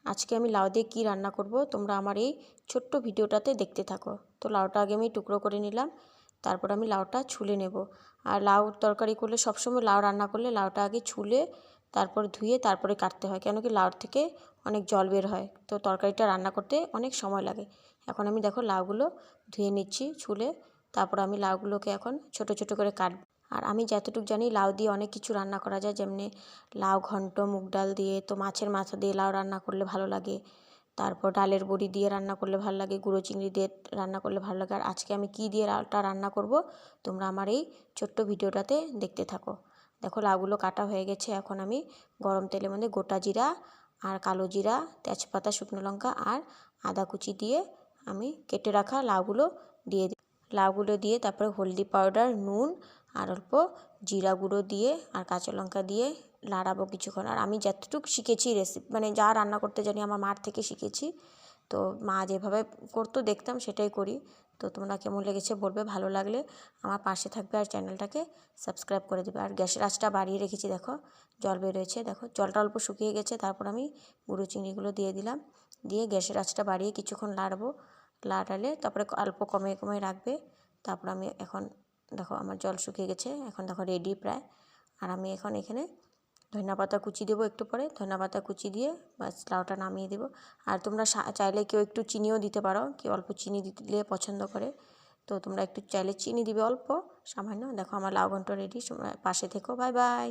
আজকে আমি লাউ দিয়ে কী রান্না করব তোমরা আমার এই ছোট্ট ভিডিওটাতে দেখতে থাকো। তো লাউটা আগে আমি টুকরো করে নিলাম, তারপর আমি লাউটা ছুলে নেব। আর লাউ তরকারি করলে সবসময় লাউ রান্না করলে লাউটা আগে ছুলে তারপর ধুয়ে তারপরে কাটতে হয়, কেন কি লাউর থেকে অনেক জল বের হয়, তো তরকারিটা রান্না করতে অনেক সময় লাগে। এখন আমি দেখো লাউগুলো ধুয়ে নিচ্ছি ছুলে, তারপর আমি লাউগুলোকে এখন ছোট ছোট করে কাটব। আর আমি যতটুকু জানি লাউ দিয়ে অনেক কিছু রান্না করা যায়, যেমনি লাউ ঘন্ট মুগ ডাল দিয়ে, তো মাছের মাথা দিয়ে লাউ রান্না করলে ভালো লাগে, তারপর ডালের বড়ি দিয়ে রান্না করলে ভালো লাগে, গুঁড়ো চিংড়ি দিয়ে রান্না করলে ভালো লাগে। আর আজকে আমি কী দিয়ে লাউটা রান্না করব তোমরা আমার এই ছোট্ট ভিডিওটাতে দেখতে থাকো। দেখো লাউগুলো কাটা হয়ে গেছে। এখন আমি গরম তেলের মধ্যে গোটা জিরা আর কালো জিরা, তেজপাতা, শুকনো লঙ্কা আর আদা কুচি দিয়ে আমি কেটে রাখা লাউগুলো দিয়ে দিই। লাউগুলো দিয়ে তারপরে হলদি পাউডার, নুন আর অল্প জিরা গুঁড়ো দিয়ে আর কাঁচা লঙ্কা দিয়ে নাড়াবো কিছুক্ষণ। আর আমি যতটুকু শিখেছি রেসিপি, মানে যা রান্না করতে জানি আমার মার থেকে শিখেছি, তো মা যেভাবে করতো দেখতাম সেটাই করি। তো তোমরা কেমন লেগেছে বলবে, ভালো লাগলে আমার পাশে থাকবে আর চ্যানেলটাকে সাবস্ক্রাইব করে দেবে। আর গ্যাসের আঁচটা বাড়িয়ে রেখেছি, দেখো জল বেরোয়েছে, দেখো জলটা অল্প শুকিয়ে গেছে। তারপর আমি গুঁড়ো চিংড়িগুলো দিয়ে দিলাম, দিয়ে গ্যাসের আঁচটা বাড়িয়ে কিছুক্ষণ নাড়বো। লাড়ালে তারপরে অল্প কমিয়ে কমিয়ে রাখবে। তারপর আমি এখন দেখো আমার জল শুকিয়ে গেছে, এখন দেখো রেডি প্রায়। আর আমি এখন এখানে ধনেপাতা কুচি দেবো, একটু পরে ধনেপাতা কুচি দিয়ে বাস লাউটা নামিয়ে দেবো। আর তোমরা চাইলে কেউ একটু চিনিও দিতে পারো, কেউ অল্প চিনি দিলে পছন্দ করে, তো তোমরা একটু চাইলে চিনি দিবে অল্প সামান্য। দেখো আমার লাউ ঘন্ট রেডি, পাশে থেকো, বাই বাই।